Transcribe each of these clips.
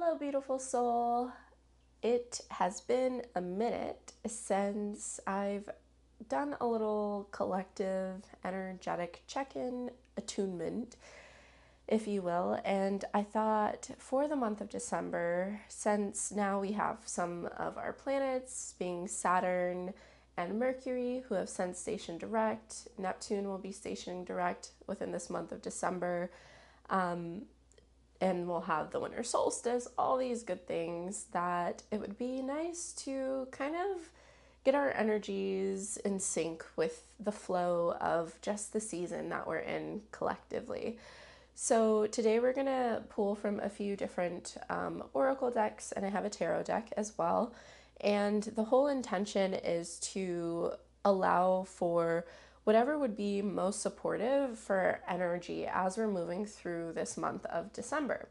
Hello, beautiful soul. It has been a minute since I've done a little collective energetic check in attunement, if you will. And I thought for the month of December, since now we have some of our planets being Saturn and Mercury, who have since stationed direct, Neptune will be stationing direct within this month of December. Um, and we'll have the winter solstice, all these good things, that it would be nice to kind of get our energies in sync with the flow of just the season that we're in collectively. So today we're gonna pull from a few different oracle decks, and I have a tarot deck as well. And the whole intention is to allow for whatever would be most supportive for energy as we're moving through this month of December.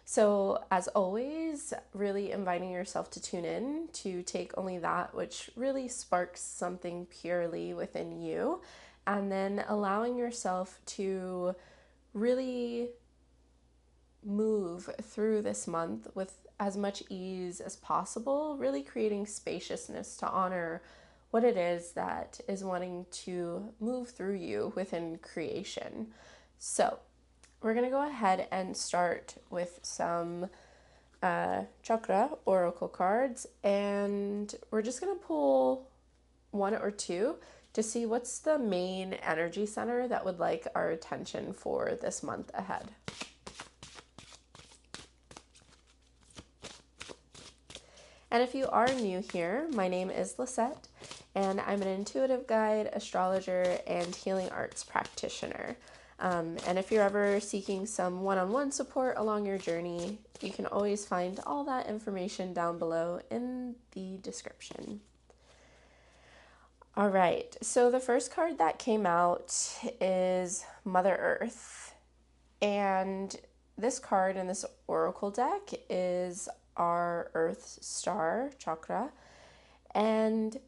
So, as always, really inviting yourself to tune in to take only that which really sparks something purely within you, and then allowing yourself to really move through this month with as much ease as possible, really creating spaciousness to honor what it is that is wanting to move through you within creation. So, we're going to go ahead and start with some chakra oracle cards, and we're just going to pull one or two to see what's the main energy center that would like our attention for this month ahead. And if you are new here, my name is Lisette, and I'm an intuitive guide, astrologer, and healing arts practitioner. And if you're ever seeking some one-on-one support along your journey, you can always find all that information down below in the description. All right, so the first card that came out is Mother Earth. And this card in this oracle deck is our Earth Star chakra. And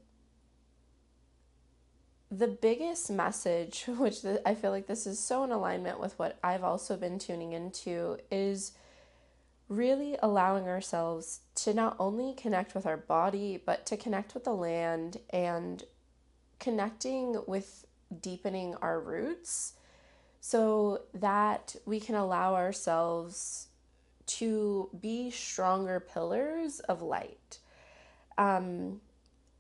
the biggest message, which I feel like this is so in alignment with what I've also been tuning into, is really allowing ourselves to not only connect with our body, but to connect with the land and connecting with deepening our roots so that we can allow ourselves to be stronger pillars of light.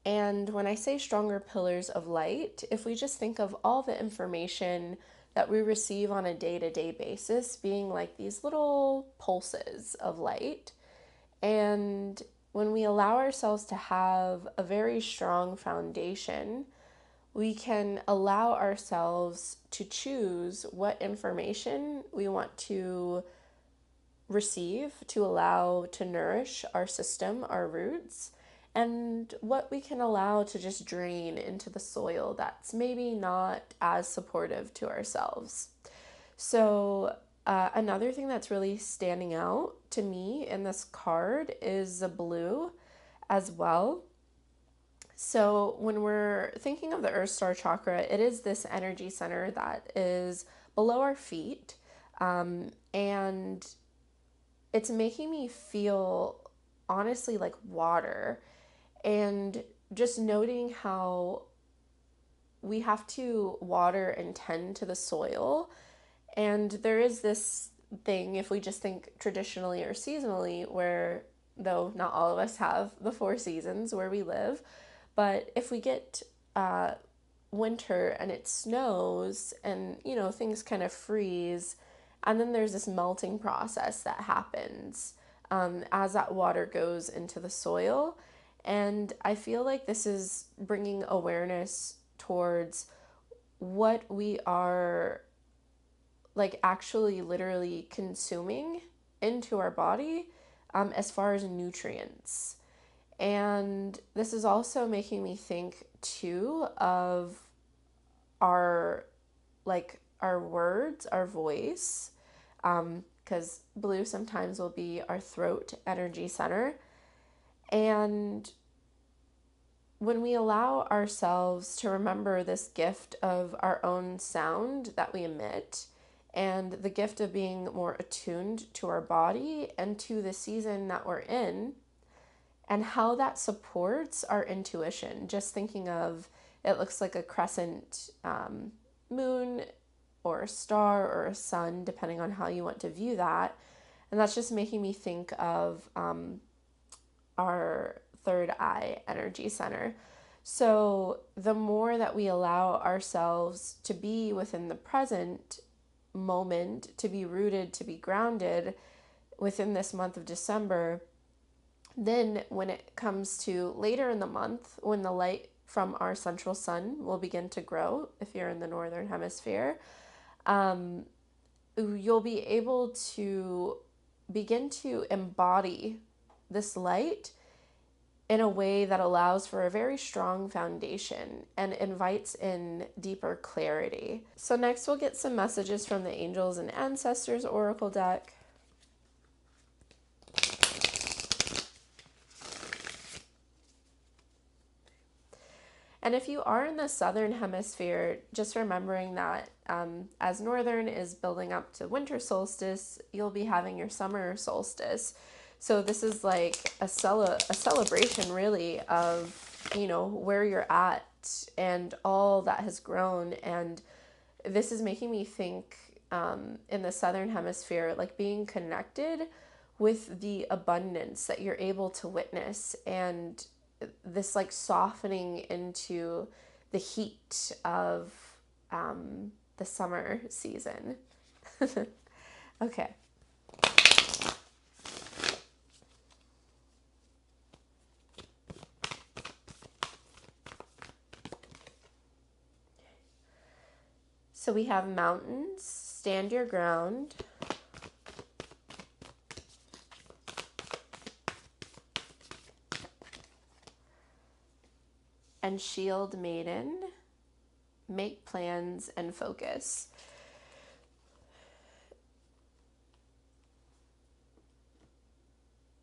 And when I say stronger pillars of light, if we just think of all the information that we receive on a day-to-day basis being like these little pulses of light, and when we allow ourselves to have a very strong foundation, we can allow ourselves to choose what information we want to receive, to allow to nourish our system, our roots, and what we can allow to just drain into the soil that's maybe not as supportive to ourselves. So, another thing that's really standing out to me in this card is the blue as well. So, when we're thinking of the Earth Star chakra, it is this energy center that is below our feet, and it's making me feel honestly like water, and just noting how we have to water and tend to the soil. And there is this thing, if we just think traditionally or seasonally, where though not all of us have the four seasons where we live, but if we get winter and it snows and things kind of freeze, and then there's this melting process that happens as that water goes into the soil. And I feel like this is bringing awareness towards what we are like actually literally consuming into our body as far as nutrients. And this is also making me think too of our our words, our voice, because blue sometimes will be our throat energy center. And when we allow ourselves to remember this gift of our own sound that we emit, and the gift of being more attuned to our body and to the season that we're in, and how that supports our intuition. Just thinking of it looks like a crescent moon or a star or a sun, depending on how you want to view that. And that's just making me think of our third eye energy center. So the more that we allow ourselves to be within the present moment, to be rooted, to be grounded within this month of December, then when it comes to later in the month, when the light from our central sun will begin to grow, if you're in the northern hemisphere, you'll be able to begin to embody this light in a way that allows for a very strong foundation and invites in deeper clarity. So next we'll get some messages from the Angels and Ancestors Oracle deck. And if you are in the southern hemisphere, just remembering that as northern is building up to winter solstice, you'll be having your summer solstice. So this is like a celebration really of, you know, where you're at and all that has grown. And this is making me think in the southern hemisphere, like being connected with the abundance that you're able to witness, and this like softening into the heat of the summer season. Okay. So we have mountains, stand your ground. And shield maiden, make plans and focus.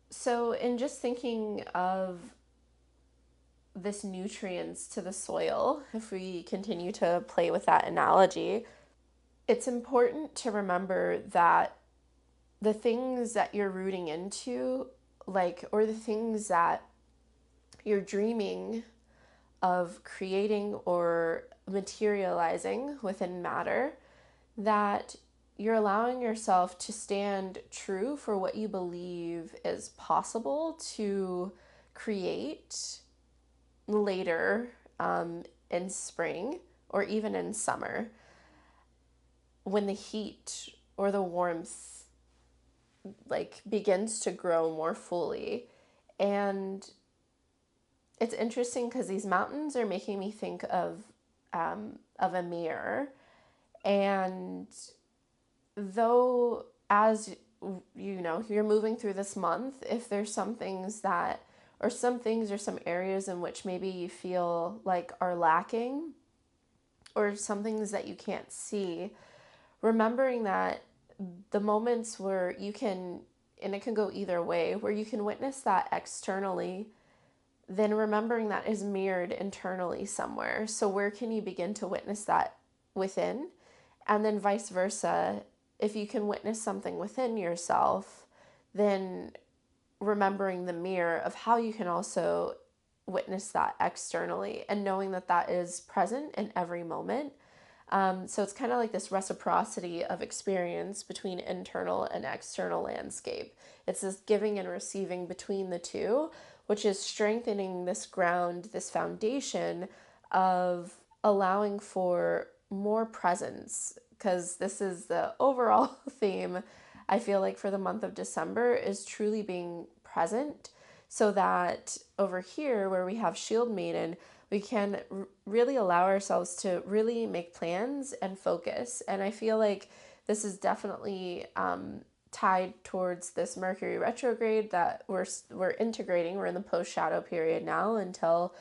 So in just thinking of this nutrients to the soil, if we continue to play with that analogy, it's important to remember that the things that you're rooting into, like, or the things that you're dreaming of creating or materializing within matter, that you're allowing yourself to stand true for what you believe is possible to create later in spring or even in summer, when the heat or the warmth like begins to grow more fully. And it's interesting because these mountains are making me think of a mirror. And though, as you know, you're moving through this month, if there's some things or some areas in which maybe you feel like are lacking, or some things that you can't see, remembering that the moments where you can, and it can go either way, where you can witness that externally, then remembering that is mirrored internally somewhere. So where can you begin to witness that within? And then vice versa, if you can witness something within yourself, then remembering the mirror of how you can also witness that externally, and knowing that that is present in every moment. So it's kind of like this reciprocity of experience between internal and external landscape. It's this giving and receiving between the two, which is strengthening this ground, this foundation of allowing for more presence. Because this is the overall theme, I feel like, for the month of December, is truly being present, so that over here where we have Shield Maiden, we can really allow ourselves to really make plans and focus. And I feel like this is definitely tied towards this Mercury retrograde that we're integrating. We're in the post-shadow period now until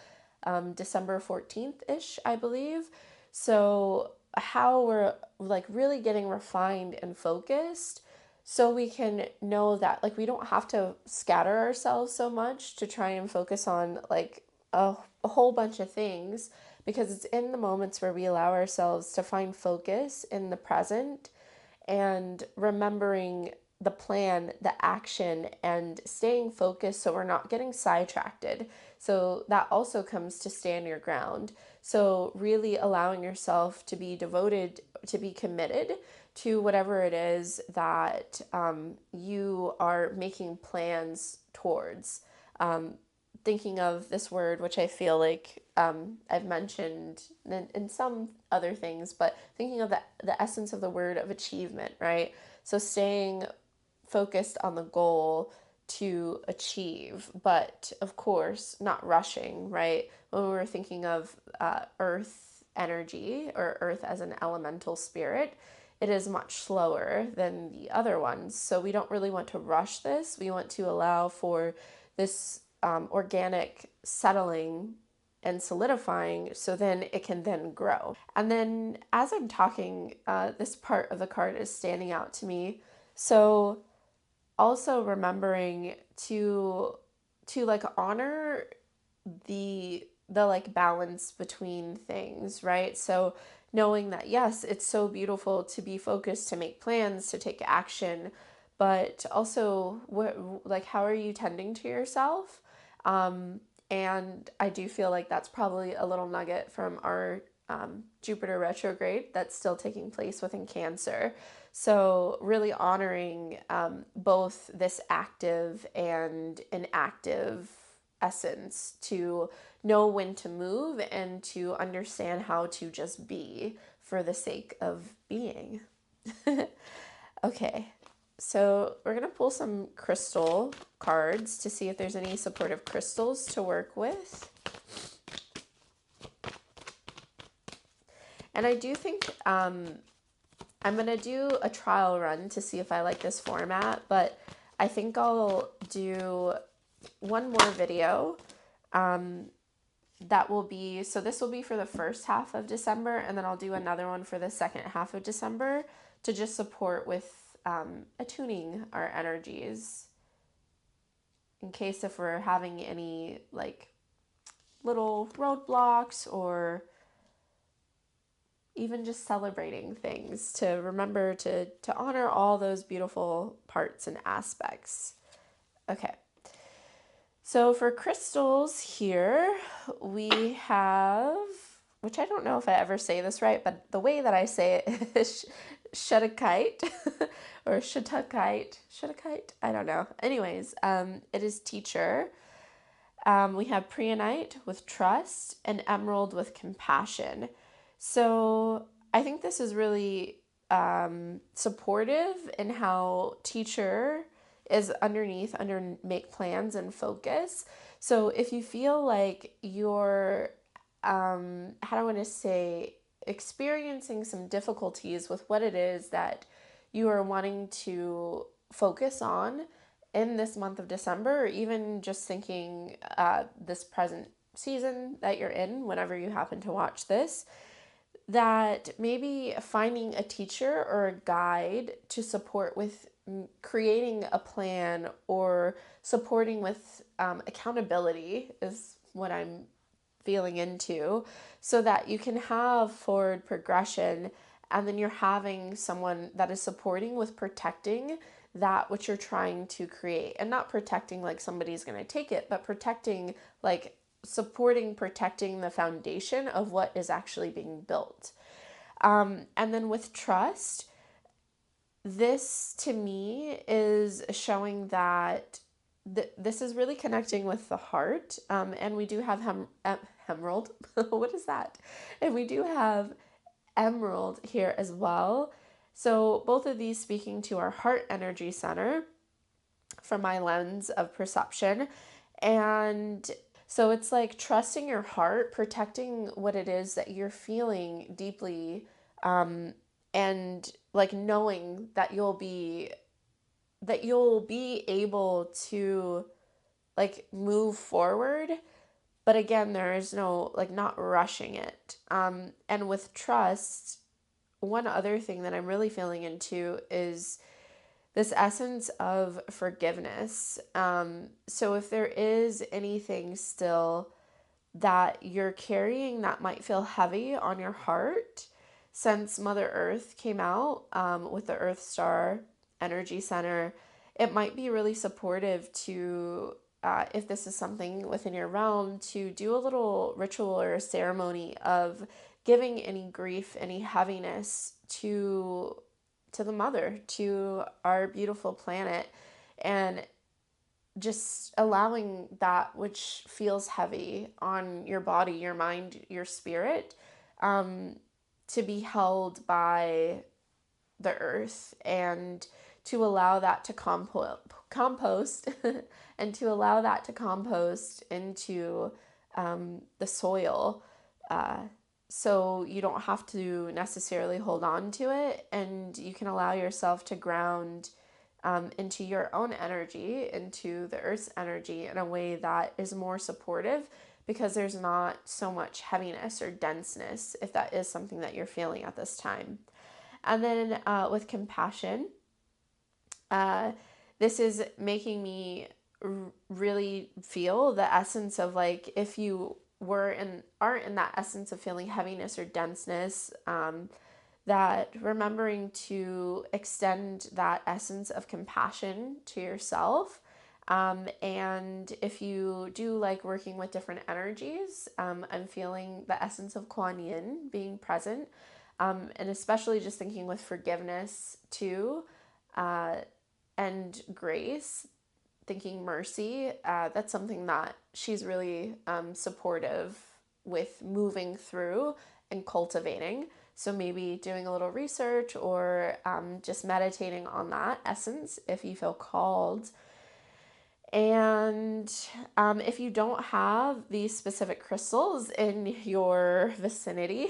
December 14th-ish, I believe. So how we're like really getting refined and focused, so we can know that like we don't have to scatter ourselves so much to try and focus on like a whole bunch of things, because it's in the moments where we allow ourselves to find focus in the present and remembering the plan, the action, and staying focused so we're not getting sidetracked. So that also comes to stand your ground. So really allowing yourself to be devoted, to be committed to whatever it is that you are making plans towards. Thinking of this word, which I feel like I've mentioned in some other things, but thinking of the essence of the word of achievement, right? So staying focused on the goal to achieve, but of course, not rushing, right? When we were thinking of earth energy or earth as an elemental spirit, it is much slower than the other ones. So we don't really want to rush this. We want to allow for this organic settling and solidifying so then it can then grow. And then as I'm talking, this part of the card is standing out to me. So also remembering to like honor the like balance between things, right? So knowing that yes, it's so beautiful to be focused, to make plans, to take action, but also what, like, how are you tending to yourself? And I do feel like that's probably a little nugget from our Jupiter retrograde that's still taking place within Cancer. So, really honoring both this active and inactive essence, to know when to move and to understand how to just be for the sake of being. Okay, so we're going to pull some crystal cards to see if there's any supportive crystals to work with. And I do think I'm going to do a trial run to see if I like this format, but I think I'll do one more video that will be, so this will be for the first half of December, and then I'll do another one for the second half of December to just support with attuning our energies in case if we're having any like little roadblocks or even just celebrating things, to remember to honor all those beautiful parts and aspects. Okay. So for crystals here, we have, which I don't know if I ever say this right, but the way that I say it is Shadakite or Shatakite. I don't know. Anyways, it is teacher. We have Preonite with trust and Emerald with compassion. So I think this is really supportive in how teacher is under make plans and focus. So if you feel like you're, how do I want to say, experiencing some difficulties with what it is that you are wanting to focus on in this month of December, or even just thinking this present season that you're in, whenever you happen to watch this, that maybe finding a teacher or a guide to support with creating a plan or supporting with accountability is what I'm feeling into, so that you can have forward progression, and then you're having someone that is supporting with protecting that which you're trying to create, and not protecting like somebody's going to take it, but protecting like supporting, protecting the foundation of what is actually being built. And then with trust, this to me is showing that this is really connecting with the heart. And we do have emerald. What is that? And we do have emerald here as well. So both of these speaking to our heart energy center from my lens of perception. And so it's like trusting your heart, protecting what it is that you're feeling deeply, and like knowing that you'll be able to like move forward. But again, there is no like not rushing it. And with trust, one other thing that I'm really feeling into is this essence of forgiveness. So if there is anything still that you're carrying that might feel heavy on your heart, since Mother Earth came out with the Earth Star Energy Center, it might be really supportive to, if this is something within your realm, to do a little ritual or a ceremony of giving any grief, any heaviness to the mother, to our beautiful planet, and just allowing that which feels heavy on your body, your mind, your spirit, um, to be held by the earth, and to allow that to compost and to allow that to compost into the soil, uh, so you don't have to necessarily hold on to it, and you can allow yourself to ground into your own energy, into the earth's energy in a way that is more supportive, because there's not so much heaviness or denseness if that is something that you're feeling at this time. And then with compassion, uh, this is making me really feel the essence of, like, if you were and aren't in that essence of feeling heaviness or denseness, that remembering to extend that essence of compassion to yourself. And if you do like working with different energies, I'm feeling the essence of Kuan Yin being present, and especially just thinking with forgiveness too, uh, and grace, thinking mercy. That's something that she's really supportive with moving through and cultivating. So maybe doing a little research, or just meditating on that essence if you feel called. And if you don't have these specific crystals in your vicinity,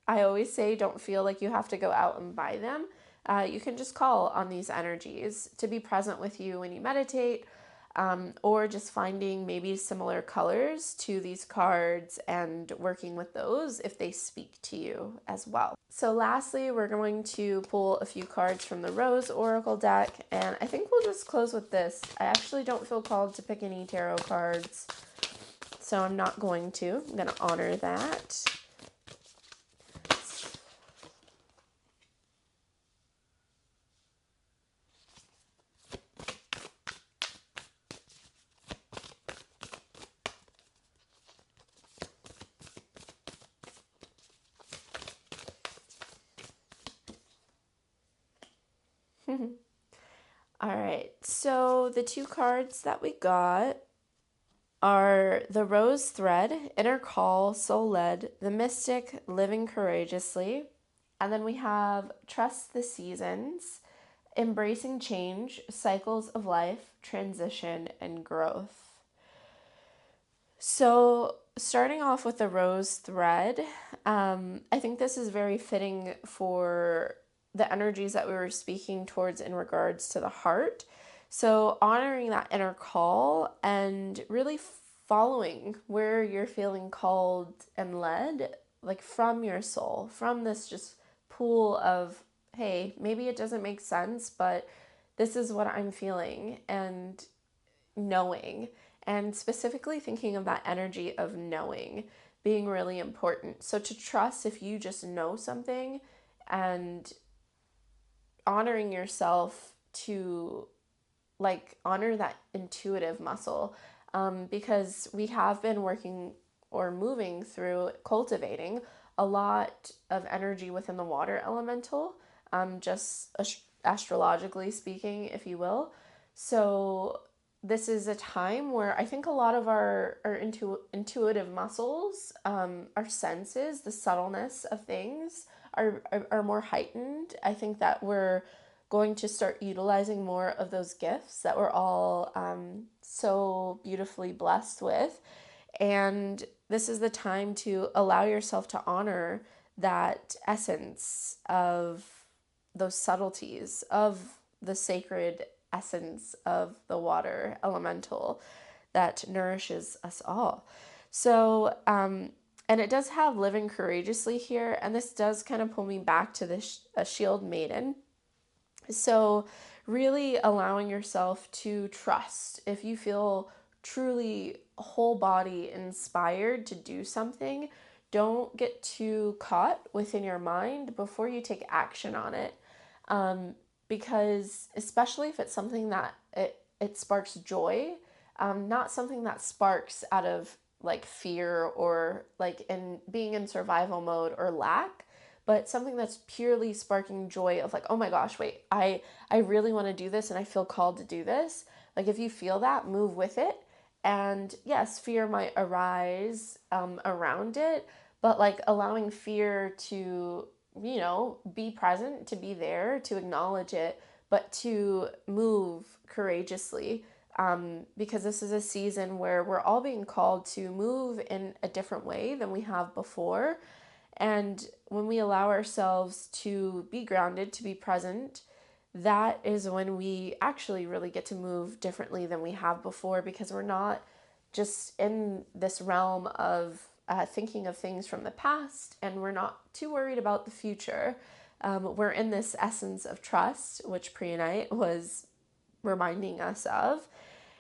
I always say don't feel like you have to go out and buy them. You can just call on these energies to be present with you when you meditate, or just finding maybe similar colors to these cards and working with those if they speak to you as well. So lastly, we're going to pull a few cards from the Rose Oracle deck, and I think we'll just close with this. I actually don't feel called to pick any tarot cards, so I'm not going to. I'm going to honor that. All right, so the two cards that we got are the Rose Thread, Inner Call, Soul Led, the Mystic, Living Courageously. And then we have Trust the Seasons, Embracing Change, Cycles of Life, Transition, and Growth. So, starting off with the Rose Thread, I think this is very fitting for the energies that we were speaking towards in regards to the heart. So, honoring that inner call and really following where you're feeling called and led, like from your soul, from this just pool of, hey, maybe it doesn't make sense, but this is what I'm feeling, and knowing, and specifically thinking of that energy of knowing being really important. So to trust if you just know something, and honoring yourself to like honor that intuitive muscle, because we have been working or moving through cultivating a lot of energy within the water elemental, just astrologically speaking, if you will. So this is a time where I think a lot of our intuitive muscles, our senses, the subtleness of things are more heightened. I think that we're going to start utilizing more of those gifts that we're all so beautifully blessed with. And this is the time to allow yourself to honor that essence of those subtleties of the sacred essence of the water elemental that nourishes us all. So, and it does have living courageously here, and this does kind of pull me back to this shield maiden. So, really allowing yourself to trust. If you feel truly whole body inspired to do something, don't get too caught within your mind before you take action on it. Um, because especially if it's something that it sparks joy, not something that sparks out of like fear or like in being in survival mode or lack, but something that's purely sparking joy of like, oh my gosh, wait, I really want to do this and I feel called to do this. Like if you feel that, move with it. And yes, fear might arise around it, but like allowing fear to, be present, to be there, to acknowledge it, but to move courageously. Because this is a season where we're all being called to move in a different way than we have before. And when we allow ourselves to be grounded, to be present, that is when we actually really get to move differently than we have before, because we're not just in this realm of thinking of things from the past and we're not too worried about the future. We're in this essence of trust, which Pre-Night was reminding us of.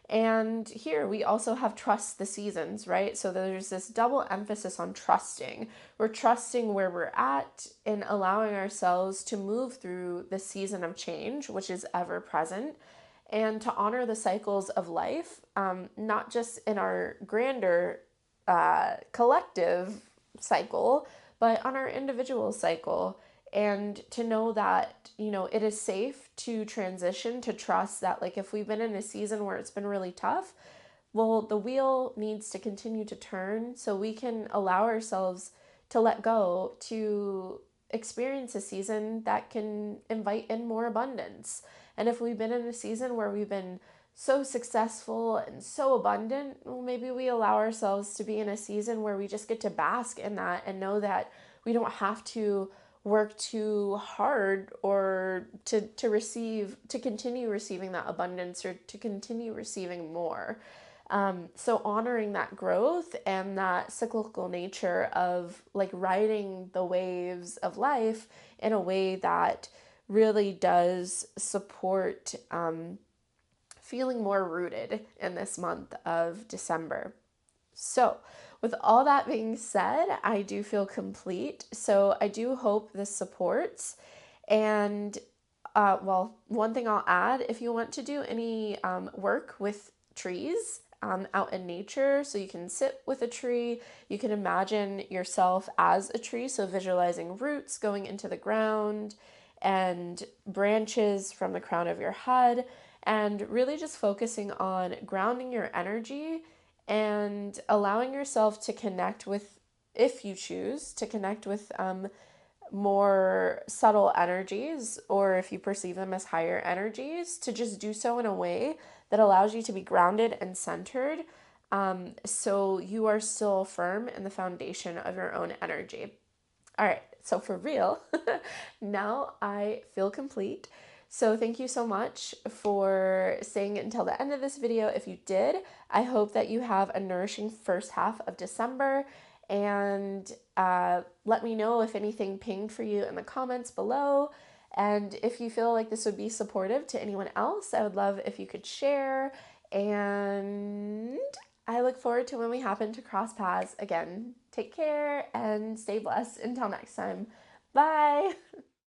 And here we also have trust the seasons, right? So there's this double emphasis on trusting. We're trusting where we're at and allowing ourselves to move through the season of change, which is ever present, and to honor the cycles of life, not just in our grander collective cycle, but on our individual cycle. And to know that, it is safe to transition, to trust that, like, if we've been in a season where it's been really tough, well, the wheel needs to continue to turn so we can allow ourselves to let go, to experience a season that can invite in more abundance. And if we've been in a season where we've been so successful and so abundant, well, maybe we allow ourselves to be in a season where we just get to bask in that and know that we don't have to work too hard or to continue receiving that abundance or to continue receiving more. So honoring that growth and that cyclical nature of like riding the waves of life in a way that really does support feeling more rooted in this month of December. So, with all that being said, I do feel complete. So, I do hope this supports. And, one thing I'll add, if you want to do any work with trees out in nature, so you can sit with a tree, you can imagine yourself as a tree, so visualizing roots going into the ground and branches from the crown of your head, and really just focusing on grounding your energy and allowing yourself to connect with, if you choose, to connect with more subtle energies, or if you perceive them as higher energies, to just do so in a way that allows you to be grounded and centered, so you are still firm in the foundation of your own energy. All right, so for real, now I feel complete. So thank you so much for staying until the end of this video. If you did, I hope that you have a nourishing first half of December, and let me know if anything pinged for you in the comments below. And if you feel like this would be supportive to anyone else, I would love if you could share. And I look forward to when we happen to cross paths again. Take care and stay blessed. Until next time. Bye.